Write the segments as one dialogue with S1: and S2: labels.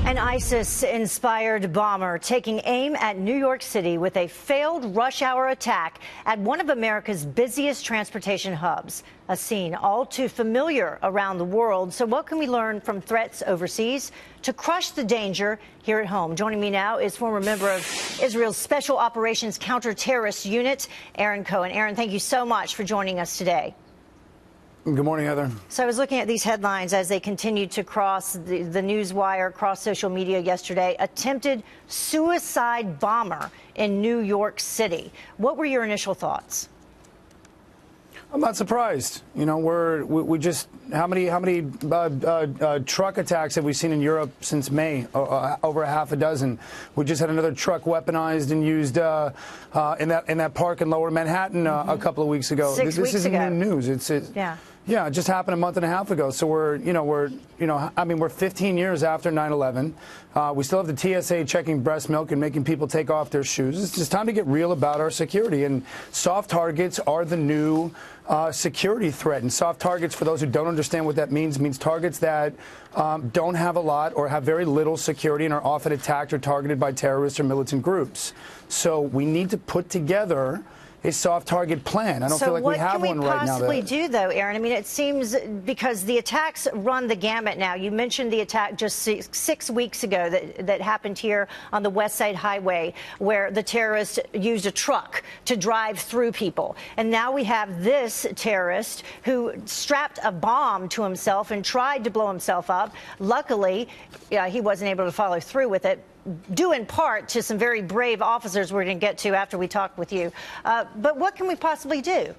S1: An ISIS-inspired bomber taking aim at New York City with a failed rush-hour attack at one of America's busiest transportation hubs, a scene all too familiar around the world. So what can we learn from threats overseas to crush the danger here at home? Joining me now is former member of Israel's Special Operations Counter-Terrorist Unit, Aaron Cohen. Aaron, thank you so much for joining us today.
S2: Good morning, Heather.
S1: So I was looking at these headlines as they continued to cross the news wire, across social media yesterday. Attempted suicide bomber in New York City. What were your initial thoughts?
S2: I'm not surprised. You know, we just how many truck attacks have we seen in Europe since May? Over half a dozen. We just had another truck weaponized and used in that park in Lower Manhattan a couple of weeks ago.
S1: This
S2: isn't new news. Yeah, it just happened a month and a half ago. So we're 15 years after 9/11. We still have the TSA checking breast milk and making people take off their shoes. It's just time to get real about our security. And soft targets are the new security threat. And soft targets, for those who don't understand what that means targets that don't have a lot or have very little security and are often attacked or targeted by terrorists or militant groups. So we need to put together a soft target plan. I don't feel like we have one right now.
S1: So what can we possibly do, though, Aaron? I mean, it seems because the attacks run the gamut now. You mentioned the attack just six weeks ago that happened here on the West Side Highway, where the terrorist used a truck to drive through people. And now we have this terrorist who strapped a bomb to himself and tried to blow himself up. Luckily, he wasn't able to follow through with it, due in part to some very brave officers we're going to get to after we talk with you. But what can we possibly do?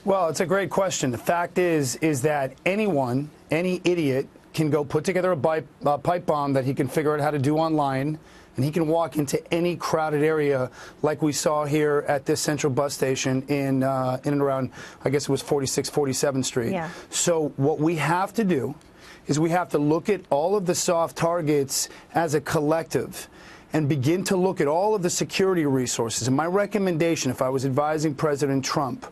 S2: Well, it's a great question. The fact is that any idiot can go put together a pipe bomb that he can figure out how to do online, and he can walk into any crowded area like we saw here at this central bus station in and around, I guess it was 46, 47th Street.
S1: Yeah.
S2: So what we have to do is we have to look at all of the soft targets as a collective and begin to look at all of the security resources. And my recommendation, if I was advising President Trump,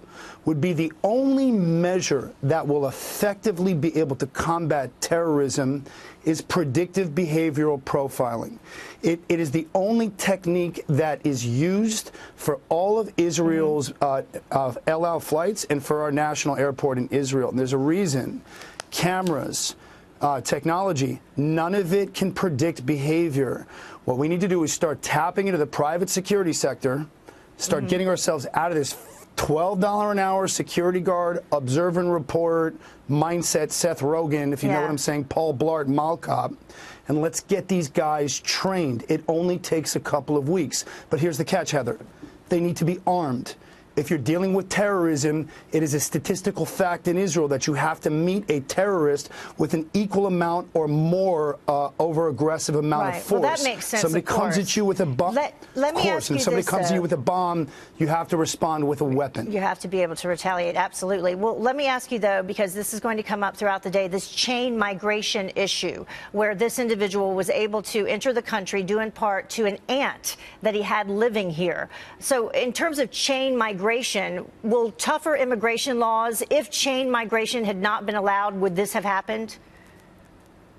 S2: would be the only measure that will effectively be able to combat terrorism is predictive behavioral profiling. It is the only technique that is used for all of Israel's El Al flights and for our national airport in Israel. And there's a reason. Cameras, technology, none of it can predict behavior. What we need to do is start tapping into the private security sector, start getting ourselves out of this $12 an hour security guard, observe and report mindset, Seth Rogen, if you know what I'm saying, Paul Blart, Mall Cop, and let's get these guys trained. It only takes a couple of weeks. But here's the catch, Heather. They need to be armed. If you're dealing with terrorism, it is a statistical fact in Israel that you have to meet a terrorist with an equal amount or more over-aggressive amount of force.
S1: Well, that makes sense.
S2: Somebody comes at you with a bomb.
S1: Let me ask you
S2: if somebody
S1: this,
S2: comes at you with a bomb, you have to respond with a weapon.
S1: You have to be able to retaliate, absolutely. Well, let me ask you, though, because this is going to come up throughout the day, this chain migration issue, where this individual was able to enter the country due in part to an aunt that he had living here. So in terms of chain migration, will tougher immigration laws, if chain migration had not been allowed, would this have happened?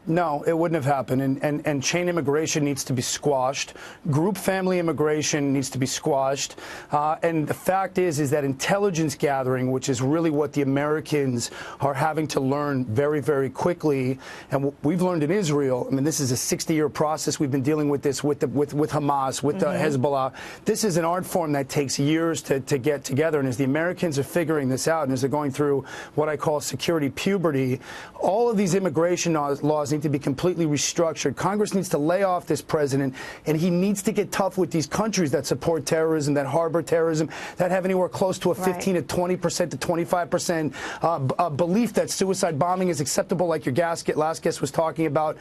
S2: No, it wouldn't have happened. And chain immigration needs to be squashed. Group family immigration needs to be squashed. And the fact is that intelligence gathering, which is really what the Americans are having to learn very, very quickly, and what we've learned in Israel, I mean, this is a 60-year process. We've been dealing with this with Hamas, with the Hezbollah. This is an art form that takes years to get together. And as the Americans are figuring this out, and as they're going through what I call security puberty, all of these immigration laws need to be completely restructured. Congress needs to lay off this president, and he needs to get tough with these countries that support terrorism, that harbor terrorism, that have anywhere close to a 15 to 20% to 25% belief that suicide bombing is acceptable, like your last guest was talking about.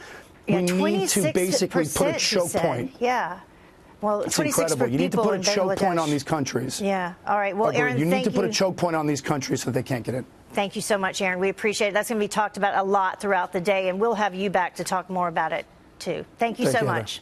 S2: We need to basically put a choke point.
S1: Yeah. Well,
S2: it's incredible. You need to put a choke point on these countries.
S1: Yeah. All right. Well, Aaron,
S2: you need to put a choke point on these countries so they can't get in.
S1: Thank you so much, Aaron. We appreciate it. That's going to be talked about a lot throughout the day, and we'll have you back to talk more about it, too. Thank you so much.